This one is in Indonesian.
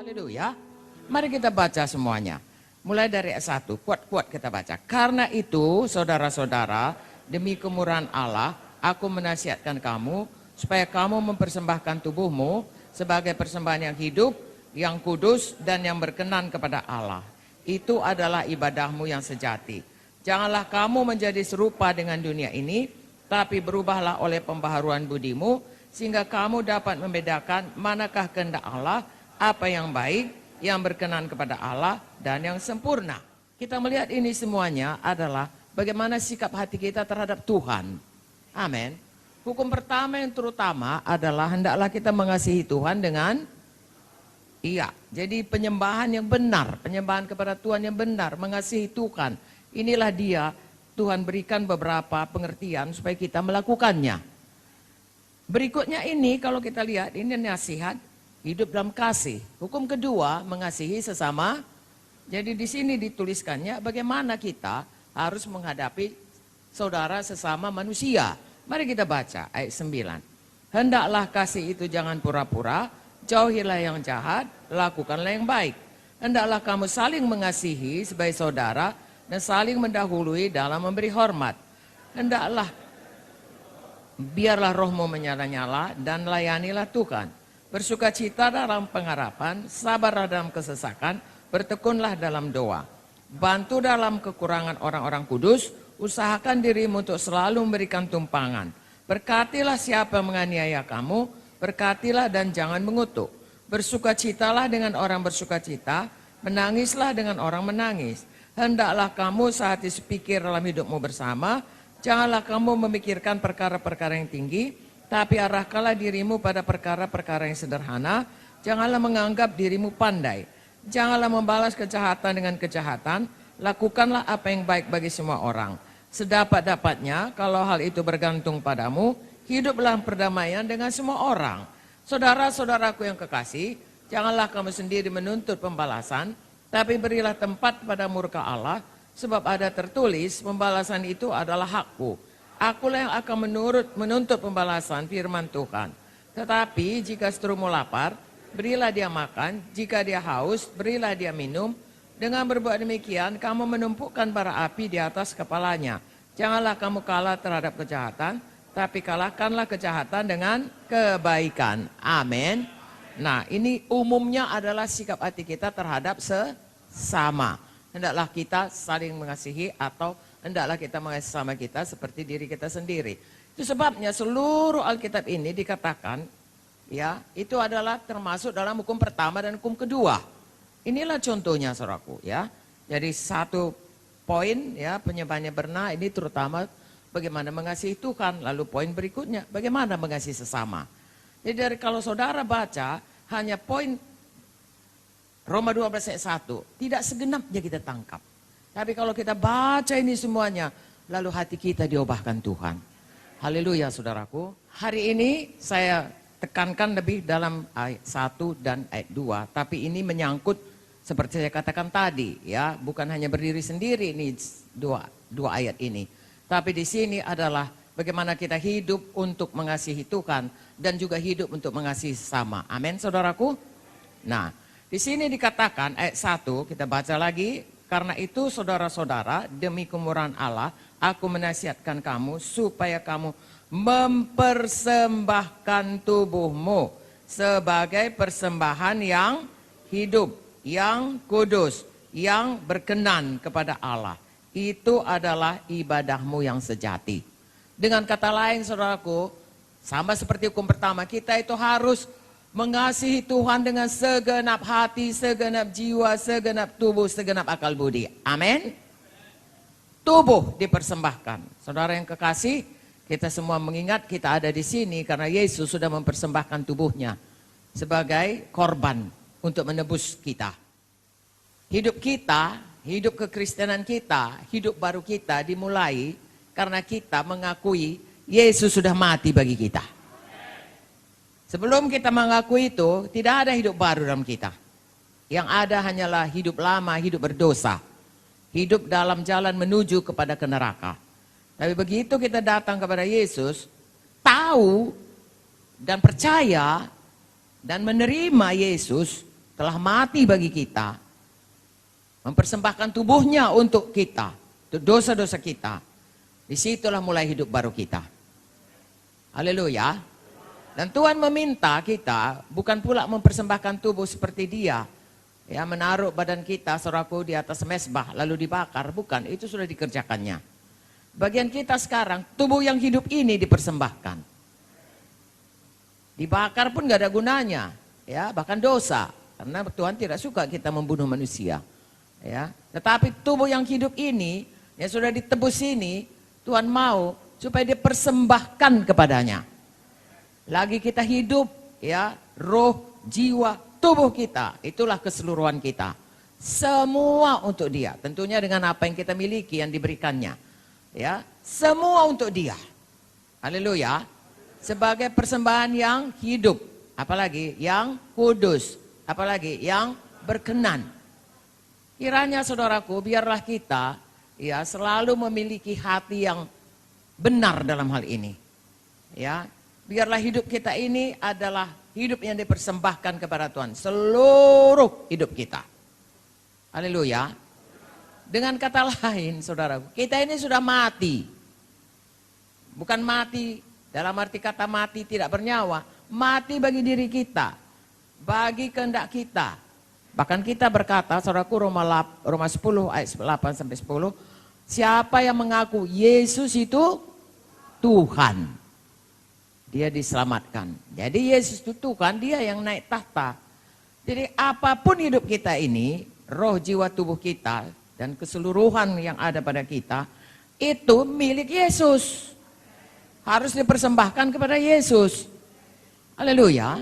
Haleluya. Mari kita baca semuanya. Mulai dari ayat 1, kuat-kuat kita baca. Karena itu, saudara-saudara, demi kemurahan Allah, aku menasihatkan kamu, supaya kamu mempersembahkan tubuhmu sebagai persembahan yang hidup, yang kudus, dan yang berkenan kepada Allah. Itu adalah ibadahmu yang sejati. Janganlah kamu menjadi serupa dengan dunia ini, tapi berubahlah oleh pembaharuan budimu, sehingga kamu dapat membedakan manakah kehendak Allah, apa yang baik, yang berkenan kepada Allah, dan yang sempurna. Kita melihat ini semuanya adalah bagaimana sikap hati kita terhadap Tuhan. Amin. Hukum pertama yang terutama adalah hendaklah kita mengasihi Tuhan dengan jadi penyembahan yang benar, penyembahan kepada Tuhan yang benar, mengasihi Tuhan. Inilah dia, Tuhan berikan beberapa pengertian supaya kita melakukannya. Berikutnya ini kalau kita lihat, ini nasihat hidup dalam kasih. Hukum kedua, mengasihi sesama. Jadi di sini dituliskannya bagaimana kita harus menghadapi saudara sesama manusia. Mari kita baca ayat 9. Hendaklah kasih itu jangan pura-pura, jauhilah yang jahat, lakukanlah yang baik. Hendaklah kamu saling mengasihi sebagai saudara dan saling mendahului dalam memberi hormat. Hendaklah biarlah rohmu menyala-nyala dan layanilah Tuhan. Bersukacita dalam pengharapan, sabarlah dalam kesesakan, bertekunlah dalam doa. Bantu dalam kekurangan orang-orang kudus, usahakan dirimu untuk selalu memberikan tumpangan. Berkatilah siapa menganiaya kamu, berkatilah dan jangan mengutuk. Bersukacitalah dengan orang bersukacita, menangislah dengan orang menangis. Hendaklah kamu sehati sepikir dalam hidupmu bersama, janganlah kamu memikirkan perkara-perkara yang tinggi, tapi arahkanlah dirimu pada perkara-perkara yang sederhana. Janganlah menganggap dirimu pandai. Janganlah membalas kejahatan dengan kejahatan. Lakukanlah apa yang baik bagi semua orang. Sedapat-dapatnya, kalau hal itu bergantung padamu, hiduplah perdamaian dengan semua orang. Saudara-saudaraku yang kekasih, janganlah kamu sendiri menuntut pembalasan, tapi berilah tempat pada murka Allah, sebab ada tertulis, pembalasan itu adalah hakku. Akulah yang akan menuntut pembalasan, firman Tuhan. Tetapi jika seterumu lapar, berilah dia makan. Jika dia haus, berilah dia minum. Dengan berbuat demikian, kamu menumpukan bara api di atas kepalanya. Janganlah kamu kalah terhadap kejahatan, tapi kalahkanlah kejahatan dengan kebaikan. Amin. Nah, ini umumnya adalah sikap hati kita terhadap sesama. Hendaklah kita saling mengasihi atau hendaklah kita mengasihi sama kita seperti diri kita sendiri. Itu sebabnya seluruh Alkitab ini dikatakan, ya, itu adalah termasuk dalam hukum pertama dan hukum kedua. Inilah contohnya, saudaraku, ya. Jadi satu poin, ya, penyembahannya benar, ini terutama bagaimana mengasihi Tuhan. Lalu poin berikutnya, bagaimana mengasihi sesama. Jadi kalau saudara baca hanya poin Roma 12 ayat 1, tidak segenapnya kita tangkap. Tapi kalau kita baca ini semuanya, lalu hati kita diubahkan Tuhan. Haleluya, saudaraku. Hari ini saya tekankan lebih dalam ayat 1 dan ayat 2. Tapi ini menyangkut seperti saya katakan tadi, ya, bukan hanya berdiri sendiri ini dua ayat ini. Tapi di sini adalah bagaimana kita hidup untuk mengasihi Tuhan dan juga hidup untuk mengasihi sesama. Amin, saudaraku. Nah, di sini dikatakan ayat 1, kita baca lagi. Karena itu saudara-saudara, demi kemurahan Allah, aku menasihatkan kamu supaya kamu mempersembahkan tubuhmu sebagai persembahan yang hidup, yang kudus, yang berkenan kepada Allah. Itu adalah ibadahmu yang sejati. Dengan kata lain, saudaraku, sama seperti hukum pertama, kita itu harus mengasihi Tuhan dengan segenap hati, segenap jiwa, segenap tubuh, segenap akal budi. Amin. Tubuh dipersembahkan. Saudara yang kekasih, kita semua mengingat kita ada di sini karena Yesus sudah mempersembahkan tubuhnya sebagai korban untuk menebus kita. Hidup kita, hidup kekristenan kita, hidup baru kita dimulai karena kita mengakui Yesus sudah mati bagi kita. Sebelum kita mengakui itu, tidak ada hidup baru dalam kita. Yang ada hanyalah hidup lama, hidup berdosa. Hidup dalam jalan menuju kepada ke neraka. Tapi begitu kita datang kepada Yesus, tahu dan percaya dan menerima Yesus, telah mati bagi kita, mempersembahkan tubuhnya untuk kita, untuk dosa-dosa kita. Disitulah mulai hidup baru kita. Haleluya. Dan Tuhan meminta kita bukan pula mempersembahkan tubuh seperti dia, ya, menaruh badan kita, saudaraku, di atas mezbah lalu dibakar. Bukan, itu sudah dikerjakannya. Bagian kita sekarang, tubuh yang hidup ini dipersembahkan. Dibakar pun gak ada gunanya, ya, bahkan dosa, karena Tuhan tidak suka kita membunuh manusia, ya. Tetapi tubuh yang hidup ini, yang sudah ditebus ini, Tuhan mau supaya dipersembahkan kepadanya. Lagi kita hidup, ya, roh, jiwa, tubuh kita, itulah keseluruhan kita. Semua untuk dia, tentunya dengan apa yang kita miliki yang diberikannya, ya, semua untuk dia. Haleluya. Sebagai persembahan yang hidup, apalagi yang kudus, apalagi yang berkenan. Kiranya saudaraku, biarlah kita, ya, selalu memiliki hati yang benar dalam hal ini, ya. Biarlah hidup kita ini adalah hidup yang dipersembahkan kepada Tuhan. Seluruh hidup kita. Haleluya. Dengan kata lain, saudaraku, kita ini sudah mati. Bukan mati dalam arti kata mati tidak bernyawa. Mati bagi diri kita. Bagi kehendak kita. Bahkan kita berkata, saudaraku, Roma 10 ayat 8-10. Siapa yang mengaku Yesus itu Tuhan, dia diselamatkan. Jadi Yesus itu Tuhan, dia yang naik tahta. Jadi apapun hidup kita ini, roh, jiwa, tubuh kita, dan keseluruhan yang ada pada kita, itu milik Yesus. Harus dipersembahkan kepada Yesus. Haleluya.